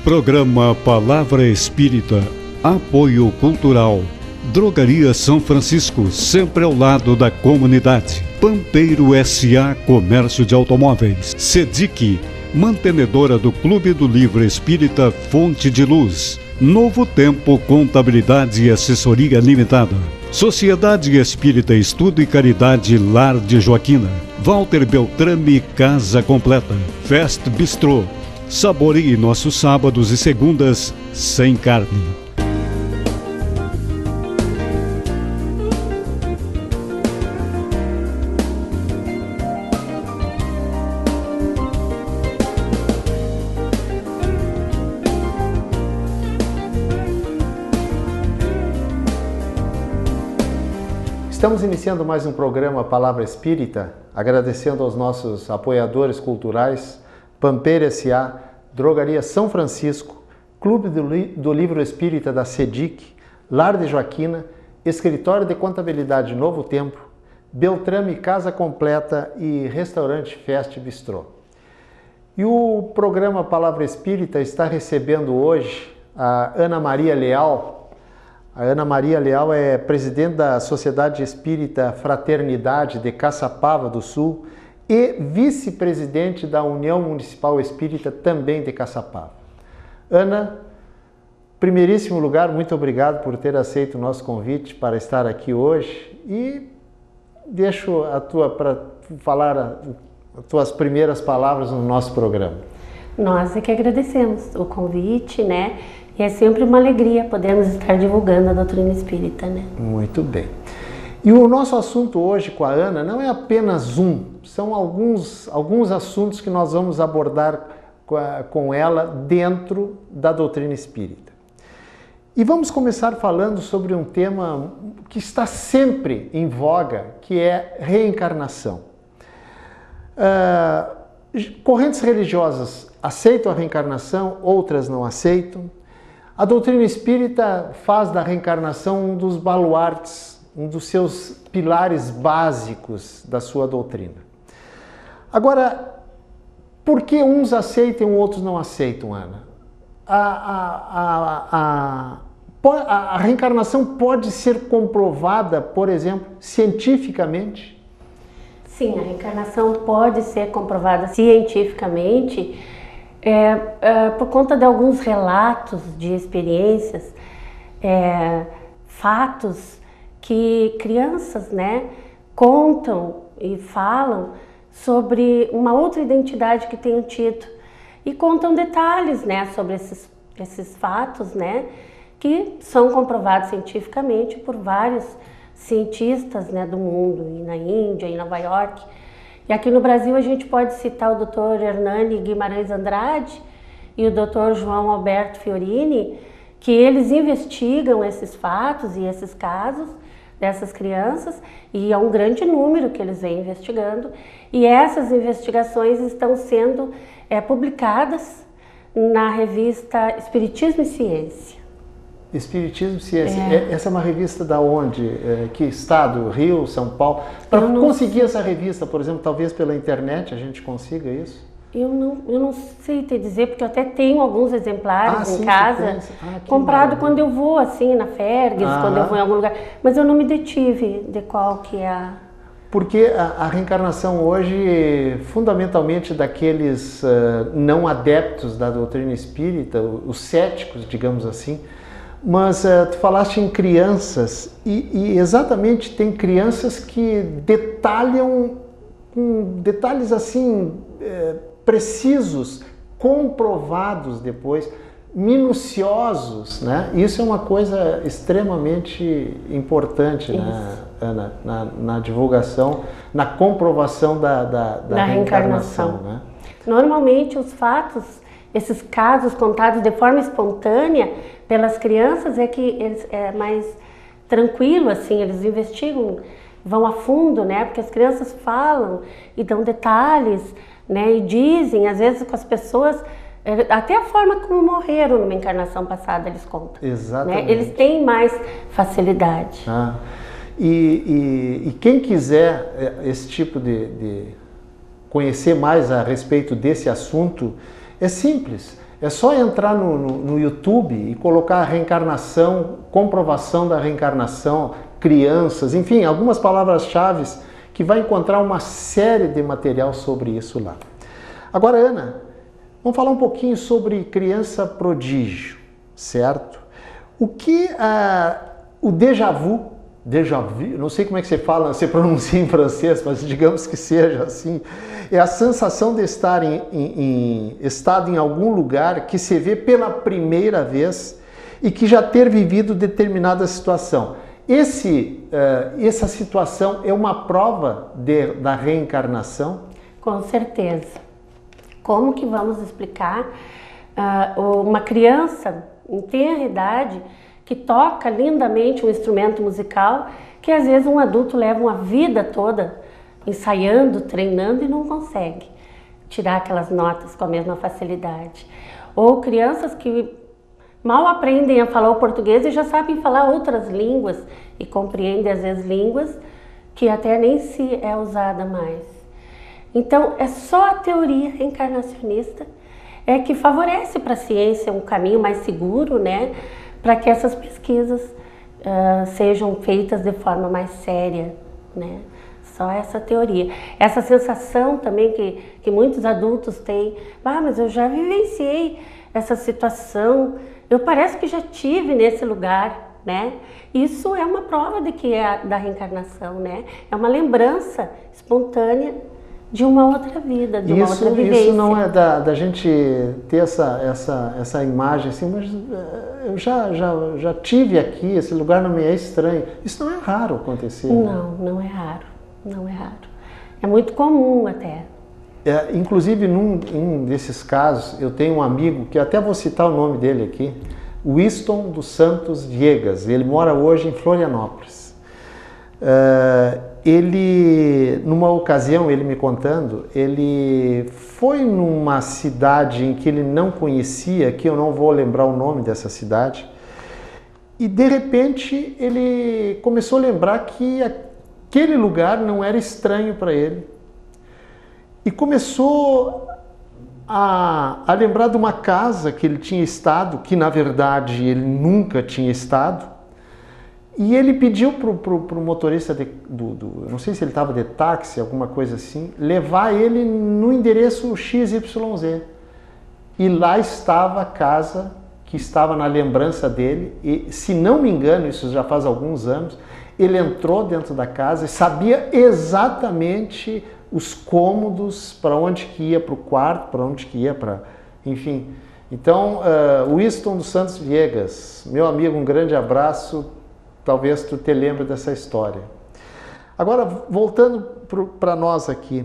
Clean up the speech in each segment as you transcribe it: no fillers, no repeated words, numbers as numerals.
Programa Palavra Espírita, apoio cultural. Drogaria São Francisco, sempre ao lado da comunidade. Pampeiro S.A. Comércio de Automóveis. SEDIC, mantenedora do Clube do Livro Espírita Fonte de Luz. Novo Tempo Contabilidade e Assessoria Limitada. Sociedade Espírita Estudo e Caridade Lar de Joaquina. Walter Beltrame Casa Completa. Fest Bistrô. Saboreie nossos sábados e segundas sem carne. Estamos iniciando mais um programa Palavra Espírita, agradecendo aos nossos apoiadores culturais, Pampeiro S.A., Drogaria São Francisco, Clube do Livro Espírita da SEDIC, Lar de Joaquina, Escritório de Contabilidade Novo Tempo, Beltrame Casa Completa e Restaurante Fest Bistrô. E o programa Palavra Espírita está recebendo hoje a Ana Maria Leal. A Ana Maria Leal é presidente da Sociedade Espírita Fraternidade de Caçapava do Sul e vice-presidente da União Municipal Espírita também de Caçapava. Ana, em primeiríssimo lugar, muito obrigado por ter aceito o nosso convite para estar aqui hoje e deixo para falar as tuas primeiras palavras no nosso programa. Nós é que agradecemos o convite, né? E é sempre uma alegria podermos estar divulgando a doutrina espírita, né? Muito bem. E o nosso assunto hoje com a Ana não é apenas são alguns assuntos que nós vamos abordar com ela dentro da doutrina espírita. E vamos começar falando sobre um tema que está sempre em voga, que é reencarnação. Correntes religiosas aceitam a reencarnação, outras não aceitam. A doutrina espírita faz da reencarnação um dos baluartes, um dos seus pilares básicos da sua doutrina. Agora, por que uns aceitam e outros não aceitam, Ana? A reencarnação pode ser comprovada, por exemplo, cientificamente? Sim, a reencarnação pode ser comprovada cientificamente por conta de alguns relatos de experiências, fatos que crianças, né, contam e falam sobre uma outra identidade que tenham tido e contam detalhes, né, sobre esses fatos, né, que são comprovados cientificamente por vários cientistas, né, do mundo, e na Índia, em Nova York. E aqui no Brasil a gente pode citar o Dr. Hernani Guimarães Andrade e o Dr. João Alberto Fiorini, que eles investigam esses fatos e esses casos dessas crianças, e é um grande número que eles vêm investigando, e essas investigações estão sendo publicadas na revista Espiritismo e Ciência. Espiritismo e Ciência. Essa é uma revista da onde? Que estado? Rio, São Paulo? Para conseguir essa revista, por exemplo, talvez pela internet a gente consiga isso? Eu não sei te dizer, porque eu até tenho alguns exemplares em casa, comprado quando eu vou, assim, na Fergus, quando eu vou em algum lugar, mas eu não me detive de qual que é a... Porque a reencarnação hoje, fundamentalmente daqueles não adeptos da doutrina espírita, os céticos, digamos assim, mas tu falaste em crianças e exatamente tem crianças que detalham com detalhes assim precisos, comprovados depois, minuciosos, né? Isso é uma coisa extremamente importante, né, Ana, na divulgação, na comprovação da reencarnação, né? Normalmente os fatos, esses casos contados de forma espontânea pelas crianças é que eles mais tranquilo, assim, eles investigam, vão a fundo, né? Porque as crianças falam e dão detalhes, né? E dizem, às vezes com as pessoas, até a forma como morreram numa encarnação passada eles contam. Exatamente. Né? Eles têm mais facilidade. E quem quiser esse tipo de conhecer mais a respeito desse assunto, é simples. É só entrar no YouTube e colocar reencarnação, comprovação da reencarnação, crianças, enfim, algumas palavras-chave que vai encontrar uma série de material sobre isso lá. Agora, Ana, vamos falar um pouquinho sobre criança prodígio, certo? O que o déjà vu, não sei como é que você fala, você pronuncia em francês, mas digamos que seja assim, é a sensação de estar estado em algum lugar que se vê pela primeira vez e que já ter vivido determinada situação. Essa situação é uma prova da reencarnação? Com certeza. Como que vamos explicar uma criança em tenra idade que toca lindamente um instrumento musical que às vezes um adulto leva uma vida toda ensaiando, treinando e não consegue tirar aquelas notas com a mesma facilidade. Ou crianças que mal aprendem a falar o português e já sabem falar outras línguas e compreendem às vezes línguas que até nem se é usada mais. Então é só a teoria reencarnacionista que favorece para a ciência um caminho mais seguro, né, para que essas pesquisas sejam feitas de forma mais séria, né? Só essa teoria. Essa sensação também que muitos adultos têm, mas eu já vivenciei essa situação, eu parece que já tive nesse lugar, né? Isso é uma prova de que é da reencarnação, né? É uma lembrança espontânea de uma outra vida, de uma outra vivência. Isso não é da gente ter essa imagem assim, mas eu já tive aqui, esse lugar não me é estranho. Isso não é raro acontecer. Não, não é raro, não é raro. É muito comum até. Inclusive, num desses casos, eu tenho um amigo, que até vou citar o nome dele aqui, Winston dos Santos Viegas. Ele mora hoje em Florianópolis. Ele, numa ocasião, ele me contando, ele foi numa cidade em que ele não conhecia, que eu não vou lembrar o nome dessa cidade, e de repente ele começou a lembrar que aquele lugar não era estranho para ele, e começou a lembrar de uma casa que ele tinha estado, que na verdade ele nunca tinha estado. E ele pediu para o motorista, não sei se ele estava de táxi, alguma coisa assim, levar ele no endereço XYZ. E lá estava a casa que estava na lembrança dele. E, se não me engano, isso já faz alguns anos, ele entrou dentro da casa e sabia exatamente os cômodos, para onde que ia para o quarto, para onde que ia para... Enfim. Então, Winston dos Santos Viegas, meu amigo, um grande abraço. Talvez tu te lembre dessa história. Agora, voltando para nós aqui.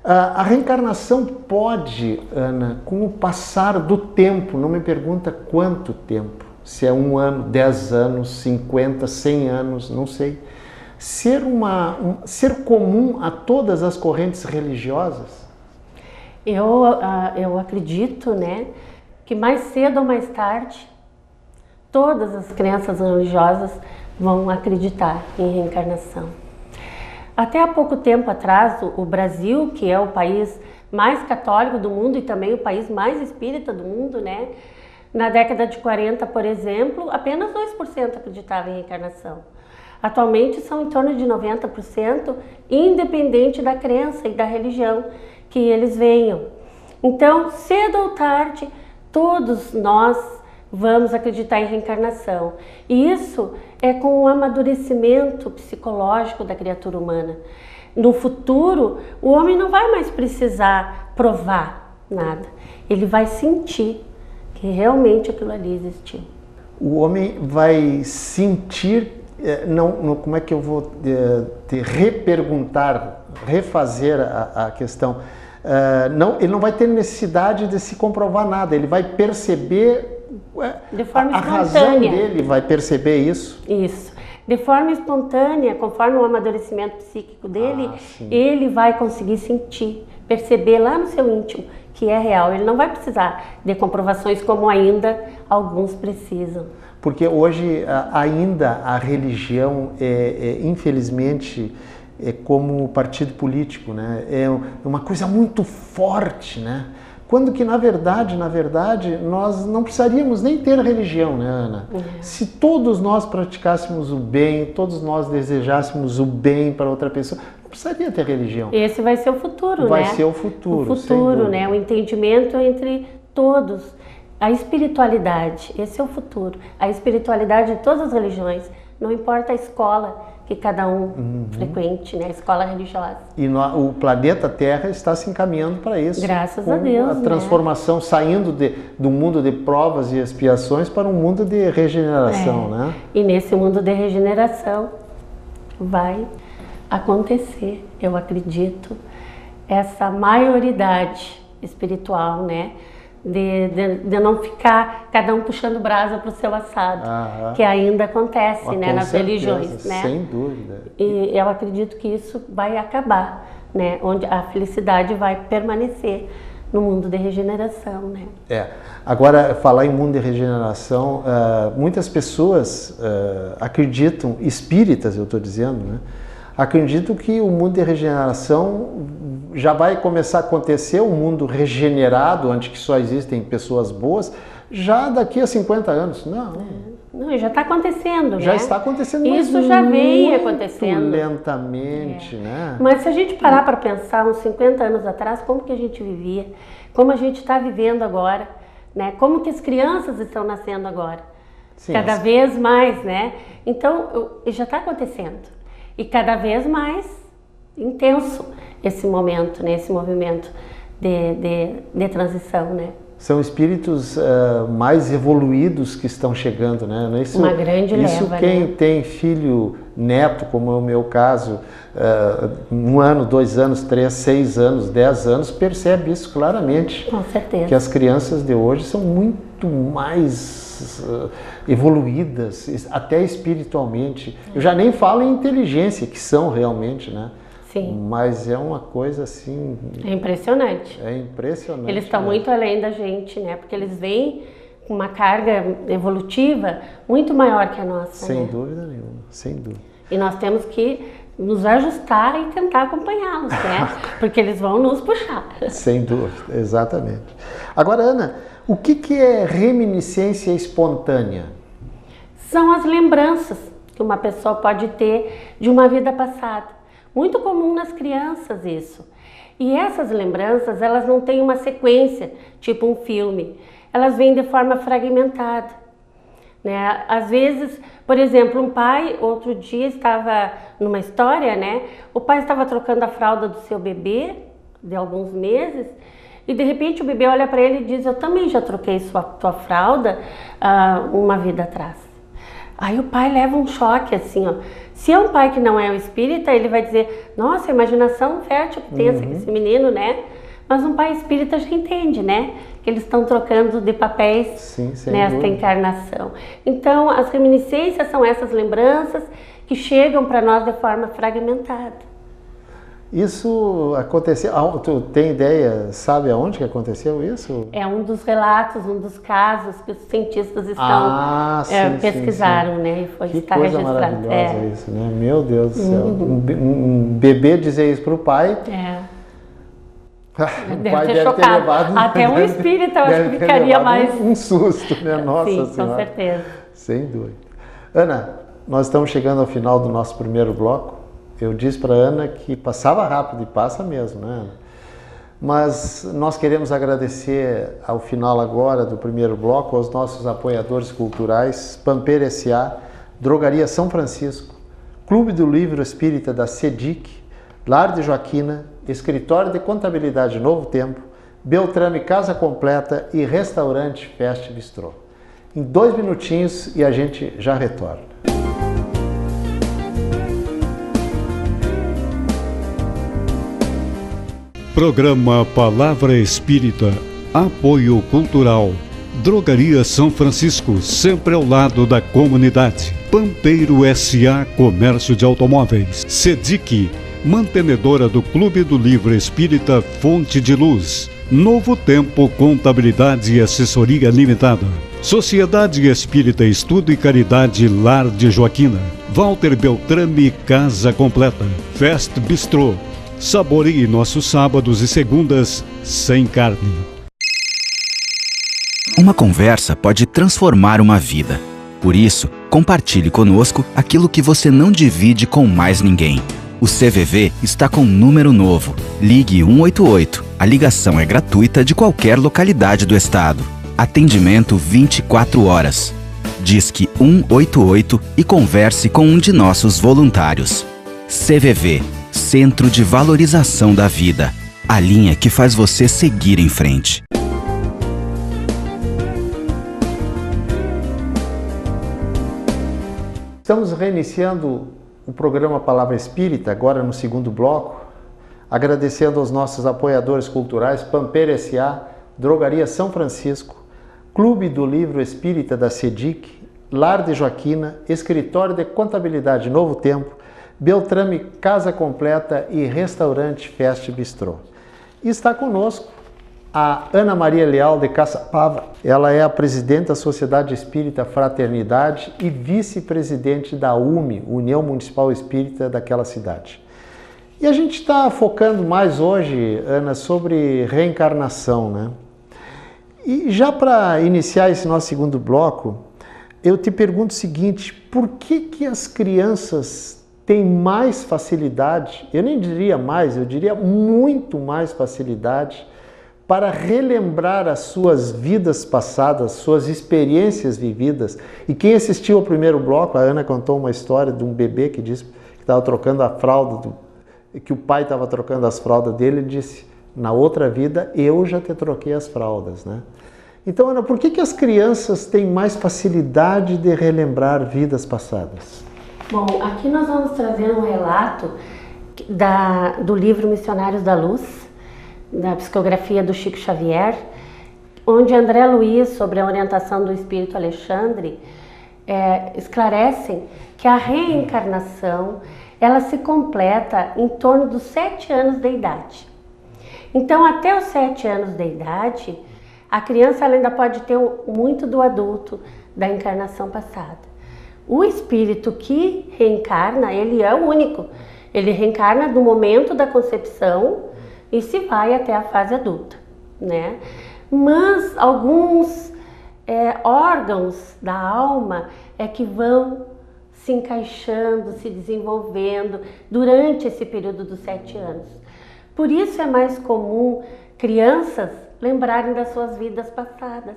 A reencarnação pode, Ana, com o passar do tempo, não me pergunta quanto tempo, se é 1 ano, 10 anos, 50, 100 anos, não sei, ser comum a todas as correntes religiosas? Eu acredito, né, que mais cedo ou mais tarde, todas as crenças religiosas vão acreditar em reencarnação. Até há pouco tempo atrás, o Brasil, que é o país mais católico do mundo e também o país mais espírita do mundo, né? Na década de 40, por exemplo, apenas 2% acreditava em reencarnação. Atualmente são em torno de 90%, independente da crença e da religião que eles venham. Então, cedo ou tarde, todos nós vamos acreditar em reencarnação. E isso é com o amadurecimento psicológico da criatura humana. No futuro, o homem não vai mais precisar provar nada. Ele vai sentir que realmente aquilo ali existiu. O homem vai sentir, como é que eu vou te reperguntar, refazer a questão? Ele não vai ter necessidade de se comprovar nada, ele vai perceber. De forma a razão dele vai perceber isso? Isso. De forma espontânea, conforme o amadurecimento psíquico dele, ele vai conseguir sentir, perceber lá no seu íntimo que é real. Ele não vai precisar de comprovações como ainda alguns precisam. Porque hoje ainda a religião infelizmente, é como partido político, né? É uma coisa muito forte, né? Quando que, na verdade, nós não precisaríamos nem ter religião, né, Ana? Se todos nós praticássemos o bem, todos nós desejássemos o bem para outra pessoa, não precisaria ter religião. Esse vai ser o futuro, Vai né? ser o futuro, o futuro, né? O entendimento entre todos. A espiritualidade, esse é o futuro. A espiritualidade de todas as religiões, não importa a escola que cada um frequente, né? A escola religiosa. E o planeta Terra está se encaminhando para isso. Graças a Deus, a transformação, saindo do mundo de provas e expiações para um mundo de regeneração, né? E nesse mundo de regeneração vai acontecer, eu acredito, essa maioridade espiritual, né? De não ficar cada um puxando brasa para o seu assado, que ainda acontece, né, nas religiões, né? Sem dúvida. E eu acredito que isso vai acabar, né? Onde a felicidade vai permanecer no mundo de regeneração, né? Agora, falar em mundo de regeneração, muitas pessoas acreditam, espíritas eu estou dizendo, né? Acredito que o mundo de regeneração já vai começar a acontecer, um mundo regenerado, onde que só existem pessoas boas, já daqui a 50 anos. Não, já está acontecendo, já né? está acontecendo, isso já vem acontecendo lentamente, né? Mas se a gente parar para pensar uns 50 anos atrás, como que a gente vivia, como a gente está vivendo agora, né? Como que as crianças estão nascendo agora, Sim, cada vez mais, né? Então, já está acontecendo. E cada vez mais intenso esse momento, né? Esse movimento de transição, né? São espíritos mais evoluídos que estão chegando, né? Uma grande isso leva, quem né? tem filho, neto, como é o meu caso, 1 ano, 2 anos, 3, 6 anos, 10 anos, percebe isso claramente. Com certeza. Que as crianças de hoje são muito mais evoluídas, até espiritualmente. Eu já nem falo em inteligência, que são realmente, né? Sim. Mas é uma coisa assim... É impressionante. É impressionante. Eles estão muito além da gente, né? Porque eles vêm com uma carga evolutiva muito maior que a nossa. Sem né? dúvida nenhuma, sem dúvida. E nós temos que nos ajustar e tentar acompanhá-los, né? Porque eles vão nos puxar. Sem dúvida, exatamente. Agora, Ana, o que é reminiscência espontânea? São as lembranças que uma pessoa pode ter de uma vida passada. Muito comum nas crianças isso. E essas lembranças, elas não têm uma sequência, tipo um filme. Elas vêm de forma fragmentada, né? Às vezes, por exemplo, um pai, outro dia estava numa história, né? O pai estava trocando a fralda do seu bebê, de alguns meses, e de repente o bebê olha para ele e diz: eu também já troquei tua fralda uma vida atrás. Aí o pai leva um choque assim, ó. Se é um pai que não é um espírita, ele vai dizer: nossa, a imaginação fértil que tem esse menino, né? Mas um pai espírita já entende, né? Que eles estão trocando de papéis. Sim, nesta encarnação. Então, as reminiscências são essas lembranças que chegam para nós de forma fragmentada. Isso aconteceu, tu tem ideia, sabe aonde que aconteceu isso? É um dos relatos, um dos casos que os cientistas estão pesquisaram, sim. né? E foi, que está coisa registrado. maravilhosa isso, né? Meu Deus do céu. Um bebê dizer isso para o pai. O pai deve ter levado... Até um espírita, eu acho que ficaria mais... um susto, né? Nossa Sim, Senhora. com certeza. Sem dúvida. Ana, nós estamos chegando ao final do nosso primeiro bloco. Eu disse para a Ana que passava rápido, e passa mesmo, né, Ana? Mas nós queremos agradecer ao final agora do primeiro bloco aos nossos apoiadores culturais, Pampeiro S.A., Drogaria São Francisco, Clube do Livro Espírita da CEDIC, Lar de Joaquina, Escritório de Contabilidade Novo Tempo, Beltrame Casa Completa e Restaurante Fest Bistrô. Em 2 minutinhos e a gente já retorna. Programa Palavra Espírita, Apoio Cultural, Drogaria São Francisco, sempre ao lado da comunidade. Pampeiro S.A. Comércio de Automóveis. CEDIC, mantenedora do Clube do Livro Espírita Fonte de Luz. Novo Tempo Contabilidade e Assessoria Limitada. Sociedade Espírita Estudo e Caridade Lar de Joaquina. Walter Beltrame Casa Completa. Fest Bistrô. Saboreie nossos sábados e segundas sem carne. Uma conversa pode transformar uma vida. Por isso, compartilhe conosco aquilo que você não divide com mais ninguém. O CVV está com um número novo. Ligue 188. A ligação é gratuita de qualquer localidade do estado. Atendimento 24 horas. Disque 188 e converse com um de nossos voluntários. CVV, Centro de Valorização da Vida. A linha que faz você seguir em frente. Estamos reiniciando o programa Palavra Espírita, agora no segundo bloco, agradecendo aos nossos apoiadores culturais, Pampeiro S.A., Drogaria São Francisco, Clube do Livro Espírita da CEDIC, Lar de Joaquina, Escritório de Contabilidade Novo Tempo, Beltrame Casa Completa e Restaurante Fest Bistrô. E está conosco a Ana Maria Leal de Caçapava. Ela é a presidente da Sociedade Espírita Fraternidade e vice-presidente da UME, União Municipal Espírita daquela cidade. E a gente está focando mais hoje, Ana, sobre reencarnação, né? E já para iniciar esse nosso segundo bloco, eu te pergunto o seguinte: por que as crianças têm mais facilidade, eu nem diria mais, eu diria muito mais facilidade, para relembrar as suas vidas passadas, suas experiências vividas? E quem assistiu ao primeiro bloco, a Ana contou uma história de um bebê que disse que estava trocando a fralda, que o pai estava trocando as fraldas dele, e disse: na outra vida eu já te troquei as fraldas, né? Então, Ana, por que as crianças têm mais facilidade de relembrar vidas passadas? Bom, aqui nós vamos trazer um relato do livro Missionários da Luz, da psicografia do Chico Xavier, onde André Luiz, sobre a orientação do Espírito Alexandre, esclarecem que a reencarnação ela se completa em torno dos 7 anos de idade. Então, até os 7 anos de idade, a criança ela ainda pode ter muito do adulto, da encarnação passada. O espírito que reencarna, ele é o único. Ele reencarna do momento da concepção e se vai até a fase adulta, né? Mas alguns órgãos da alma é que vão se encaixando, se desenvolvendo durante esse período dos 7 anos. Por isso é mais comum crianças lembrarem das suas vidas passadas.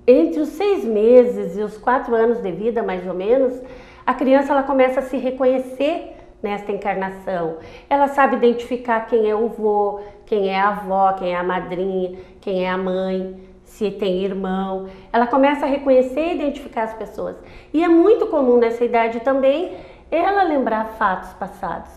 Entre os 6 meses e os 4 anos de vida, mais ou menos, a criança ela começa a se reconhecer nesta encarnação. Ela sabe identificar quem é o vô, quem é a avó, quem é a madrinha, quem é a mãe, se tem irmão. Ela começa a reconhecer e identificar as pessoas. E é muito comum nessa idade também ela lembrar fatos passados.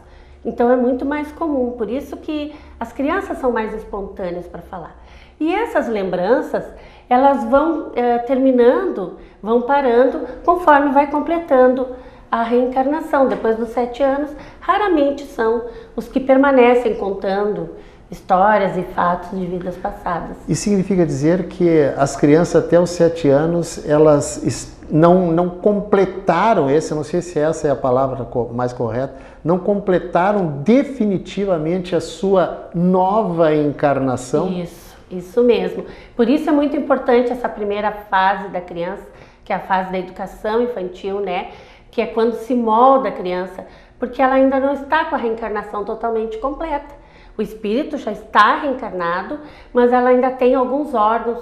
Então é muito mais comum, por isso que as crianças são mais espontâneas para falar. E essas lembranças, elas vão terminando, vão parando, conforme vai completando a reencarnação. Depois dos 7 anos, raramente são os que permanecem contando histórias e fatos de vidas passadas. Isso significa dizer que as crianças até os 7 anos, elas não completaram, eu não sei se essa é a palavra mais correta, não completaram definitivamente a sua nova encarnação? Isso mesmo. Por isso é muito importante essa primeira fase da criança, que é a fase da educação infantil, né? Que é quando se molda a criança, porque ela ainda não está com a reencarnação totalmente completa. O espírito já está reencarnado, mas ela ainda tem alguns órgãos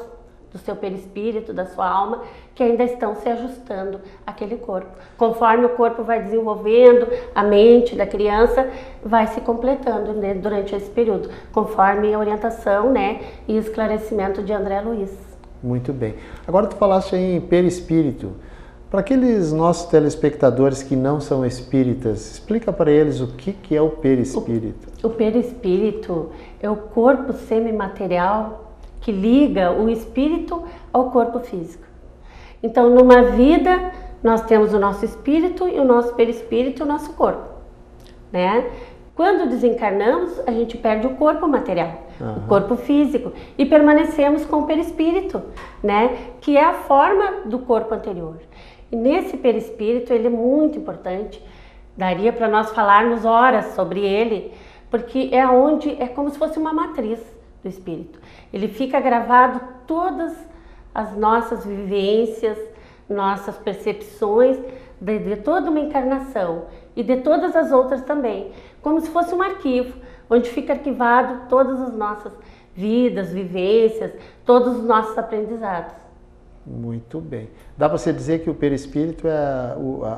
do seu perispírito, da sua alma, que ainda estão se ajustando àquele corpo. Conforme o corpo vai desenvolvendo, a mente da criança vai se completando, né, durante esse período, conforme a orientação, né, e esclarecimento de André Luiz. Muito bem. Agora tu falaste em perispírito. Para aqueles nossos telespectadores que não são espíritas, explica para eles o que é o perispírito. O perispírito é o corpo semimaterial que liga o espírito ao corpo físico. Então, numa vida, nós temos o nosso espírito e o nosso perispírito e o nosso corpo, né? Quando desencarnamos, a gente perde o corpo material, o corpo físico, e permanecemos com o perispírito, né? Que é a forma do corpo anterior. E nesse perispírito, ele é muito importante, daria para nós falarmos horas sobre ele, porque é como se fosse uma matriz do espírito. Ele fica gravado todas as nossas vivências, nossas percepções de toda uma encarnação e de todas as outras também, como se fosse um arquivo, onde fica arquivado todas as nossas vidas, vivências, todos os nossos aprendizados. Muito bem. Dá para você dizer que o perispírito é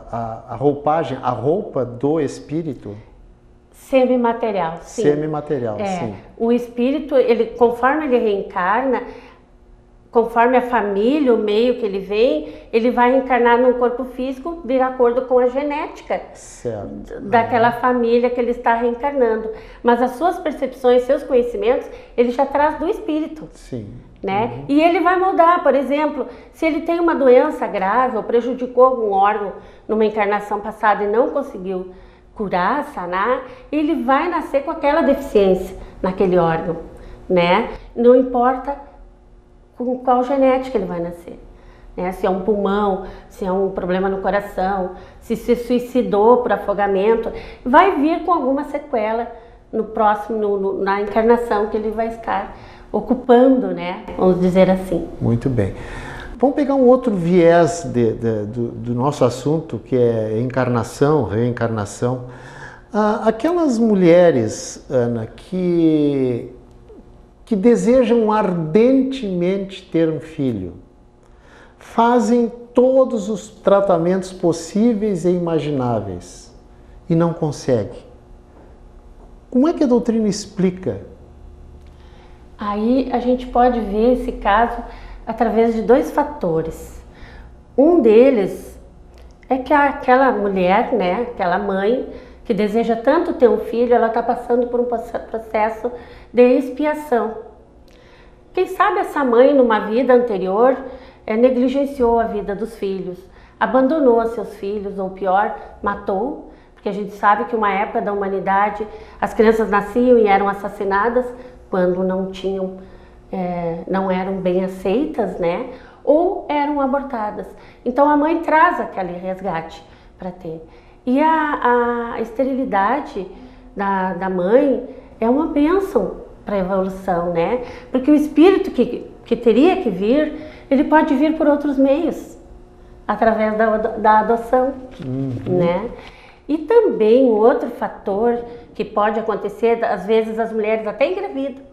a roupagem, a roupa do espírito? Semimaterial, sim. Semimaterial, sim. O espírito, conforme ele reencarna, conforme a família, o meio que ele vem, ele vai reencarnar num corpo físico de acordo com a genética daquela família que ele está reencarnando. Mas as suas percepções, seus conhecimentos, ele já traz do espírito. Sim. Né? E ele vai mudar, por exemplo, se ele tem uma doença grave ou prejudicou algum órgão numa encarnação passada e não conseguiu curar, sanar, ele vai nascer com aquela deficiência naquele órgão, né? Não importa com qual genética ele vai nascer, né? Se é um pulmão, se é um problema no coração, se suicidou por afogamento, vai vir com alguma sequela no próximo, na encarnação que ele vai estar ocupando, né? Vamos dizer assim. Muito bem. Vamos pegar um outro viés do nosso assunto, que é encarnação, reencarnação. Aquelas mulheres, Ana, que desejam ardentemente ter um filho, fazem todos os tratamentos possíveis e imagináveis e não conseguem. Como é que a doutrina explica? Aí a gente pode ver esse caso através de dois fatores. Um deles é que aquela mulher, né, aquela mãe que deseja tanto ter um filho, ela está passando por um processo de expiação. Quem sabe essa mãe, numa vida anterior, negligenciou a vida dos filhos, abandonou seus filhos, ou pior, matou, porque a gente sabe que uma época da humanidade as crianças nasciam e eram assassinadas quando não eram bem aceitas, né? Ou eram abortadas. Então a mãe traz aquele resgate para ter. E a esterilidade da mãe é uma bênção para a evolução, né? Porque o espírito que teria que vir, ele pode vir por outros meios, através da adoção, né? E também um outro fator que pode acontecer, às vezes as mulheres até engravidam,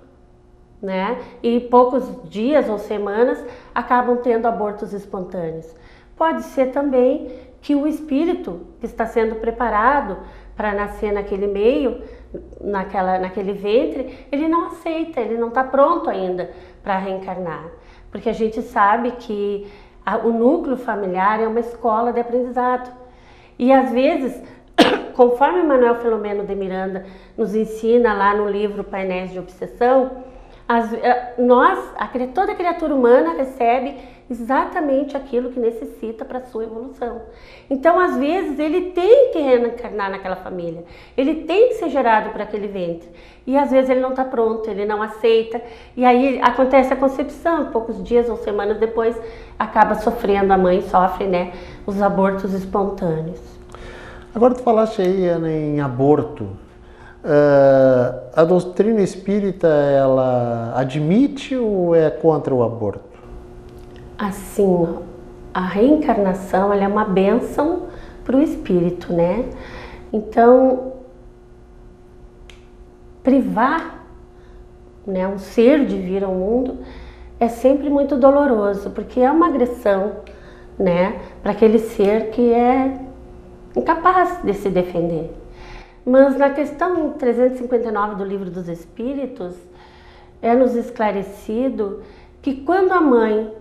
né? E poucos dias ou semanas acabam tendo abortos espontâneos. Pode ser também que o espírito que está sendo preparado para nascer naquele meio, naquele ventre, ele não aceita, ele não está pronto ainda para reencarnar. Porque a gente sabe que o núcleo familiar é uma escola de aprendizado. E às vezes, conforme Manuel Filomeno de Miranda nos ensina lá no livro Painéis de Obsessão, toda criatura humana recebe exatamente aquilo que necessita para a sua evolução. Então, às vezes, ele tem que reencarnar naquela família, ele tem que ser gerado por aquele ventre. E às vezes ele não está pronto, ele não aceita, e aí acontece a concepção, poucos dias ou semanas depois acaba sofrendo, a mãe sofre, né, os abortos espontâneos. Agora tu falaste aí, Ana, em aborto. A doutrina espírita, ela admite ou é contra o aborto? Assim, a reencarnação, ela é uma bênção para o espírito, né? Então, privar, né, um ser de vir ao mundo é sempre muito doloroso, porque é uma agressão, né, para aquele ser que é incapaz de se defender. Mas na questão 359 do Livro dos Espíritos, é-nos esclarecido que quando a mãe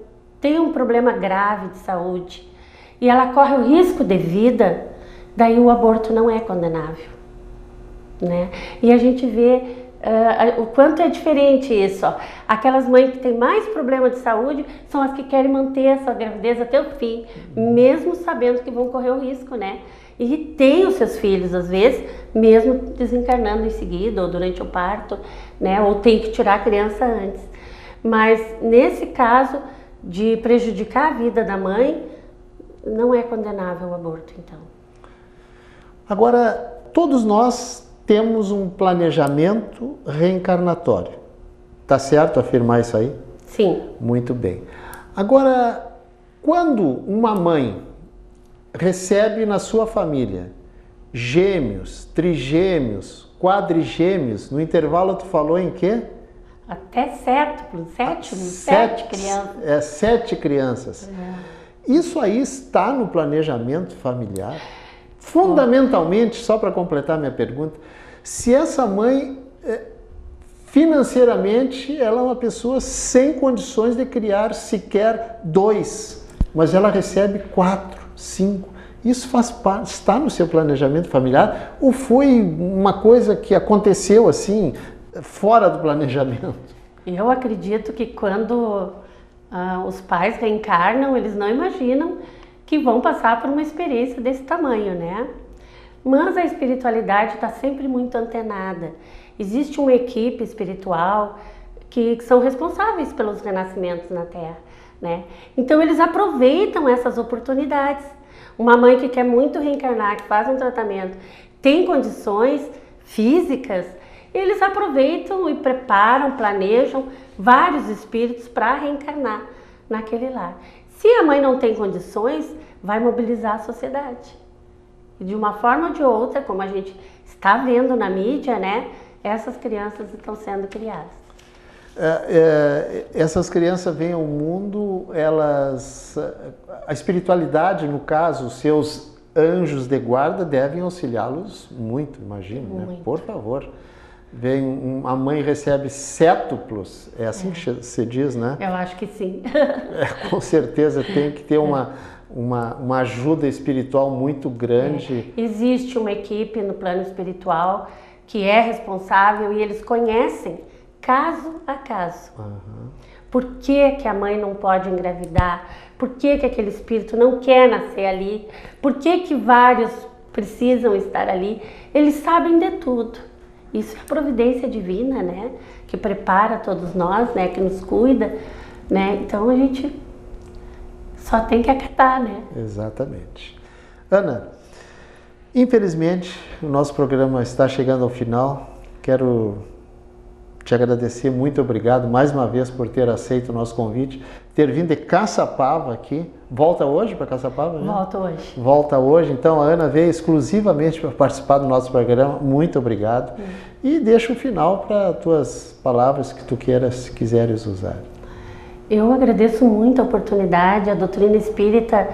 tem um problema grave de saúde e ela corre o risco de vida, daí o aborto não é condenável, né? E a gente vê o quanto é diferente isso, ó. Aquelas mães que têm mais problema de saúde são as que querem manter a sua gravidez até o fim, mesmo sabendo que vão correr o risco, né? E tem os seus filhos, às vezes, mesmo desencarnando em seguida, ou durante o parto, né? Ou tem que tirar a criança antes. Mas, nesse caso de prejudicar a vida da mãe, não é condenável o aborto, então. Agora, todos nós temos um planejamento reencarnatório. Tá certo afirmar isso aí? Sim. Muito bem. Agora, quando uma mãe recebe na sua família gêmeos, trigêmeos, quadrigêmeos, no intervalo tu falou em quê? Até sete crianças. 7 crianças. Isso aí está no planejamento familiar? Fundamentalmente, só para completar minha pergunta, se essa mãe, financeiramente, ela é uma pessoa sem condições de criar sequer 2, mas ela recebe 4, 5, isso faz parte, está no seu planejamento familiar ou foi uma coisa que aconteceu assim, fora do planejamento? Eu acredito que quando os pais reencarnam, eles não imaginam que vão passar por uma experiência desse tamanho, né? Mas a espiritualidade está sempre muito antenada. Existe uma equipe espiritual que são responsáveis pelos renascimentos na Terra, né? Então eles aproveitam essas oportunidades. Uma mãe que quer muito reencarnar, que faz um tratamento, tem condições físicas, eles aproveitam e preparam, planejam vários espíritos para reencarnar naquele lar. Se a mãe não tem condições, vai mobilizar a sociedade. E de uma forma ou de outra, como a gente está vendo na mídia, né, essas crianças estão sendo criadas. Essas crianças vêm ao mundo, a espiritualidade, no caso, os seus anjos de guarda devem auxiliá-los muito, imagino, muito. Né? Por favor. A mãe recebe cétuplos, é assim que se diz, né? Eu acho que sim. Com certeza tem que ter uma ajuda espiritual muito grande. Existe uma equipe no plano espiritual que é responsável e eles conhecem caso a caso. Por que a mãe não pode engravidar? Por que aquele espírito não quer nascer ali? Por que vários precisam estar ali? Eles sabem de tudo. Isso é a providência divina, né? Que prepara todos nós, né? Que nos cuida, né? Então a gente só tem que acatar, né? Exatamente. Ana, infelizmente o nosso programa está chegando ao final. Quero te agradecer, muito obrigado mais uma vez por ter aceito o nosso convite, ter vindo de Caçapava aqui. Volta hoje para Caçapava, né? Volta hoje. Volta hoje, então a Ana veio exclusivamente para participar do nosso programa, muito obrigado. E deixa o final para as tuas palavras que tu quiseres usar. Eu agradeço muito a oportunidade, a doutrina espírita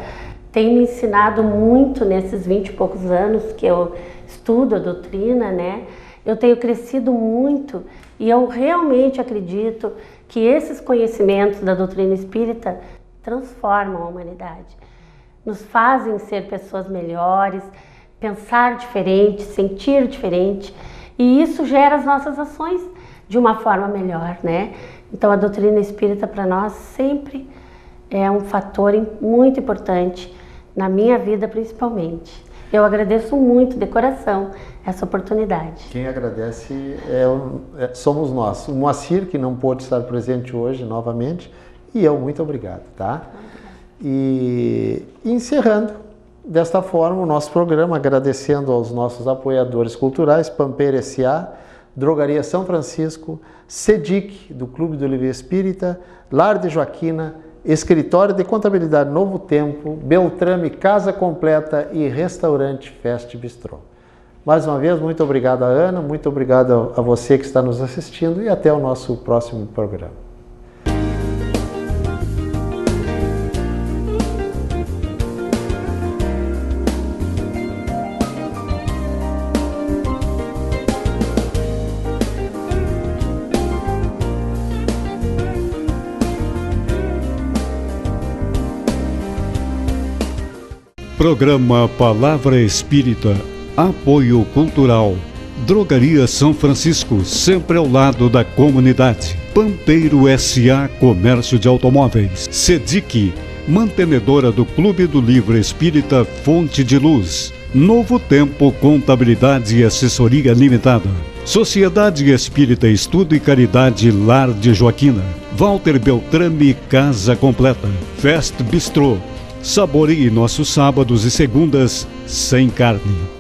tem me ensinado muito nesses 20 e poucos anos que eu estudo a doutrina, né? Eu tenho crescido muito e eu realmente acredito que esses conhecimentos da doutrina espírita transformam a humanidade. Nos fazem ser pessoas melhores, pensar diferente, sentir diferente e isso gera as nossas ações de uma forma melhor, né? Então a doutrina espírita para nós sempre é um fator muito importante, na minha vida principalmente. Eu agradeço muito de coração essa oportunidade. Quem agradece somos nós. O Moacir, que não pôde estar presente hoje novamente, e eu, muito obrigado, tá? E encerrando desta forma o nosso programa, agradecendo aos nossos apoiadores culturais, Pampeiro S.A., Drogaria São Francisco, SEDIC, do Clube do Livre Espírita, Lar de Joaquina, Escritório de Contabilidade Novo Tempo, Beltrame Casa Completa e Restaurante Fest Bistrô. Mais uma vez, muito obrigado a Ana, muito obrigado a você que está nos assistindo e até o nosso próximo programa. Programa Palavra Espírita, apoio cultural. Drogaria São Francisco, sempre ao lado da comunidade. Pampeiro S.A. Comércio de Automóveis. SEDIC, mantenedora do Clube do Livro Espírita Fonte de Luz. Novo Tempo Contabilidade e Assessoria Limitada. Sociedade Espírita Estudo e Caridade Lar de Joaquina. Walter Beltrame Casa Completa. Fest Bistrô. Saboreie nossos sábados e segundas sem carne.